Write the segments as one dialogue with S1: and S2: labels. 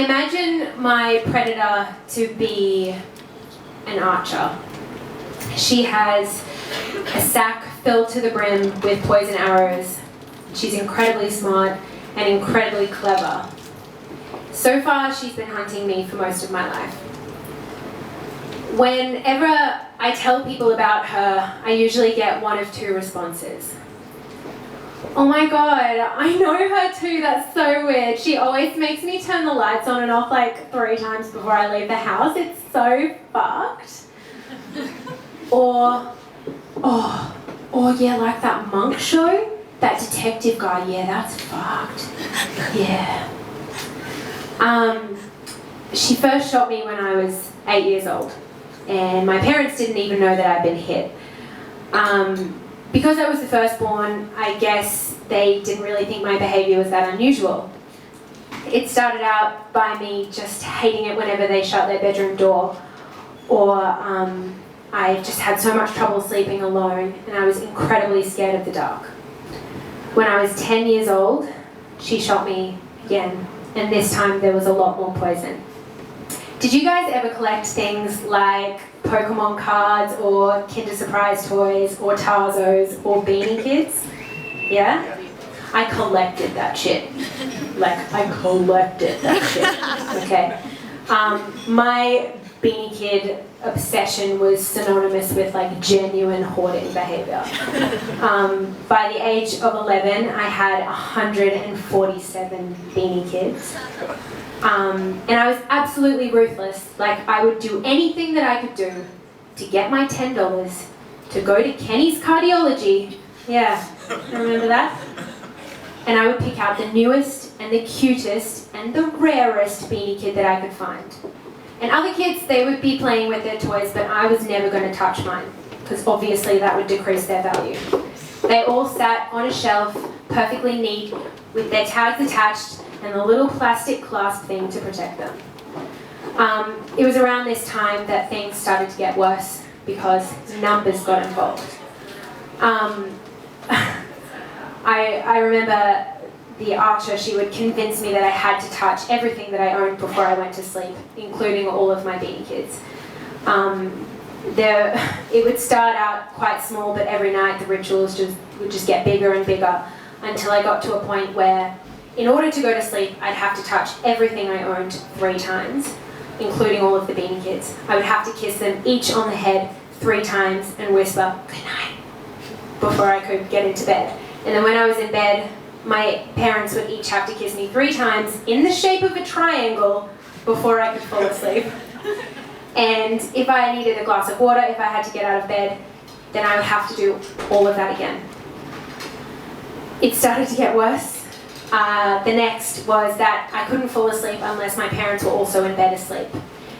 S1: I imagine my predator to be an archer. She has a sack filled to the brim with poison arrows. She's incredibly smart and incredibly clever. So far, she's been hunting me for most of my life. Whenever I tell people about her, I usually get one of two responses. Oh my god, I know her too, that's so weird. She always makes me turn the lights on and off like 3 times before I leave the house. It's so fucked. Or yeah, like that Monk show, that detective guy, yeah, that's fucked. Yeah. She first shot me when I was 8 years old, and my parents didn't even know that I'd been hit. Because I was the firstborn, I guess they didn't really think my behaviour was that unusual. It started out by me just hating it whenever they shut their bedroom door, or I just had so much trouble sleeping alone, and I was incredibly scared of the dark. When I was 10 years old, she shot me again, and this time there was a lot more poison. Did you guys ever collect things like Pokemon cards or Kinder Surprise toys or Tarzos or Beanie Kids? Yeah? I collected that shit. Like, I collected that shit. Okay. My Beanie Kid obsession was synonymous with like genuine hoarding behaviour. By the age of 11, I had 147 Beanie Kids. And I was absolutely ruthless. Like, I would do anything that I could do to get my $10 to go to Kenny's Cardiology. Yeah, remember that? And I would pick out the newest and the cutest and the rarest Beanie Kid that I could find. And other kids, they would be playing with their toys, but I was never going to touch mine, because obviously that would decrease their value. They all sat on a shelf, perfectly neat, with their tags attached and the little plastic clasp thing to protect them. It was around this time that things started to get worse, because numbers got involved. I remember the archer, she would convince me that I had to touch everything that I owned before I went to sleep, including all of my Beanie Kids. It would start out quite small, but every night the rituals would just get bigger and bigger, until I got to a point where, in order to go to sleep, I'd have to touch everything I owned 3 times, including all of the Beanie Kids. I would have to kiss them each on the head 3 times and whisper, "Good night," before I could get into bed. And then when I was in bed, my parents would each have to kiss me 3 times in the shape of a triangle before I could fall asleep. And if I needed a glass of water, if I had to get out of bed, then I would have to do all of that again. It started to get worse. The next was that I couldn't fall asleep unless my parents were also in bed asleep.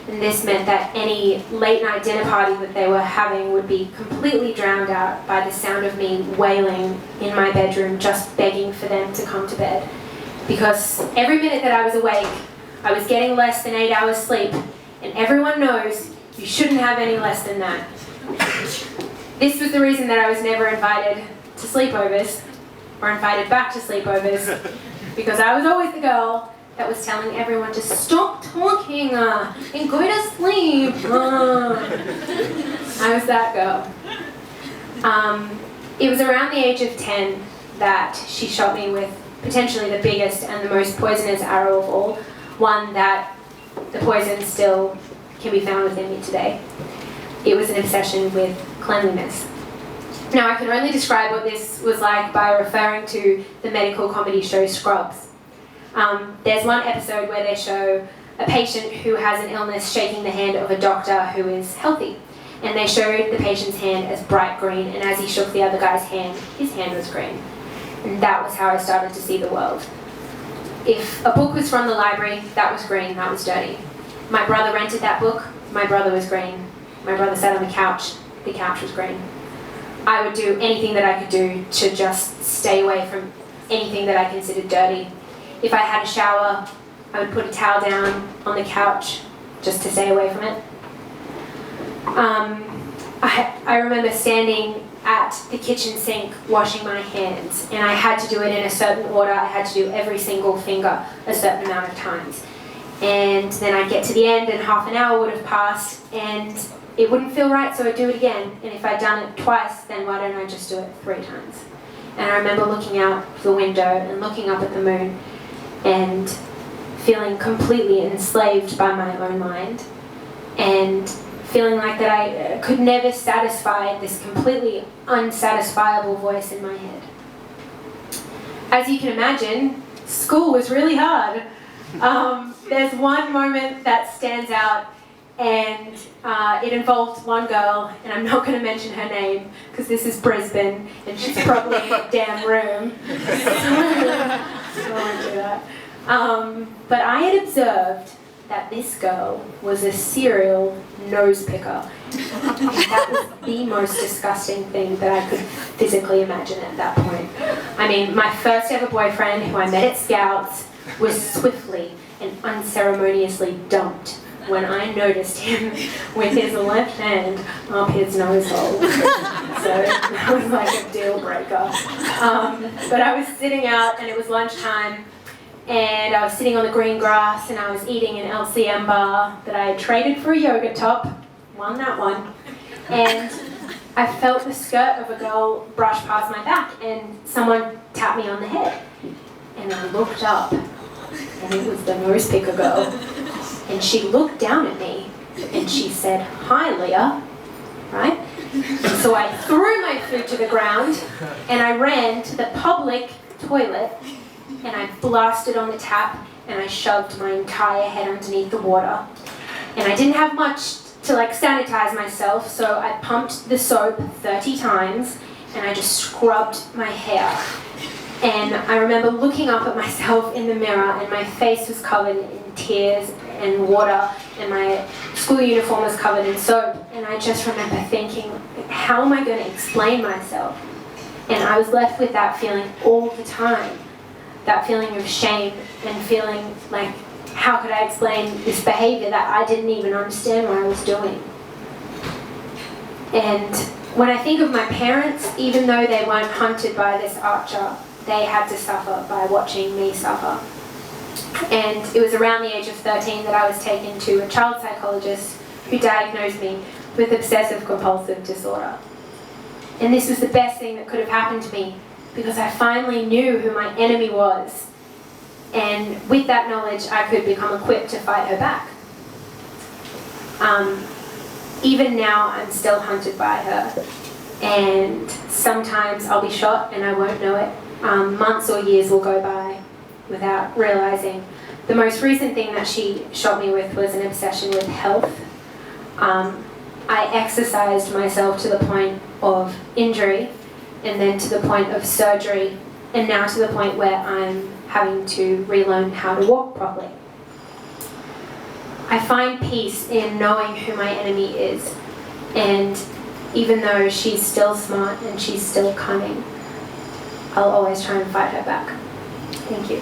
S1: And this meant that any late night dinner party that they were having would be completely drowned out by the sound of me wailing in my bedroom, just begging for them to come to bed. Because every minute that I was awake, I was getting less than 8 hours sleep, and everyone knows you shouldn't have any less than that. This was the reason that I was never invited to sleepovers, or invited back to sleepovers, because I was always the girl that was telling everyone to stop talking and go to sleep. I was that girl. It was around the age of 10 that she shot me with potentially the biggest and the most poisonous arrow of all, one that the poison still can be found within me today. It was an obsession with cleanliness. Now, I can only describe what this was like by referring to the medical comedy show Scrubs. There's one episode where they show a patient who has an illness shaking the hand of a doctor who is healthy. And they showed the patient's hand as bright green, and as he shook the other guy's hand, his hand was green. And that was how I started to see the world. If a book was from the library, that was green, that was dirty. My brother rented that book, my brother was green. My brother sat on the couch was green. I would do anything that I could do to just stay away from anything that I considered dirty. If I had a shower, I would put a towel down on the couch just to stay away from it. I remember standing at the kitchen sink washing my hands, and I had to do it in a certain order. I had to do every single finger a certain amount of times. And then I'd get to the end and half an hour would have passed and it wouldn't feel right, so I'd do it again. And if I'd done it twice, then why don't I just do it 3 times? And I remember looking out the window and looking up at the moon and feeling completely enslaved by my own mind and feeling like that I could never satisfy this completely unsatisfiable voice in my head. As you can imagine, school was really hard. There's one moment that stands out, and it involved one girl, and I'm not going to mention her name because this is Brisbane and she's probably in a damn room. So I won't do that. But I had observed that this girl was a serial nose picker. That was the most disgusting thing that I could physically imagine at that point. I mean, my first ever boyfriend, who I met at Scouts, was swiftly and unceremoniously dumped when I noticed him with his left hand up his nose hole. So that was like a deal breaker. But I was sitting out and it was lunchtime and I was sitting on the green grass and I was eating an LCM bar that I had traded for a yoga top, won that one, and I felt the skirt of a girl brush past my back and someone tapped me on the head. And I looked up and it was the nose picker girl. And she looked down at me and she said, "Hi, Leah," right? And so I threw my food to the ground and I ran to the public toilet and I blasted on the tap and I shoved my entire head underneath the water. And I didn't have much to sanitize myself, so I pumped the soap 30 times and I just scrubbed my hair. And I remember looking up at myself in the mirror and my face was covered in tears and water and my school uniform was covered in soap. And I just remember thinking, how am I going to explain myself? And I was left with that feeling all the time. That feeling of shame and feeling like, how could I explain this behavior that I didn't even understand what I was doing? And when I think of my parents, even though they weren't hunted by this archer, they had to suffer by watching me suffer. And it was around the age of 13 that I was taken to a child psychologist who diagnosed me with obsessive compulsive disorder. And this was the best thing that could have happened to me because I finally knew who my enemy was. And with that knowledge, I could become equipped to fight her back. Even now, I'm still hunted by her. And sometimes I'll be shot and I won't know it. Months or years will go by without realizing. The most recent thing that she shot me with was an obsession with health. I exercised myself to the point of injury and then to the point of surgery and now to the point where I'm having to relearn how to walk properly. I find peace in knowing who my enemy is, and even though she's still smart and she's still cunning, I'll always try and fight her back. Thank you.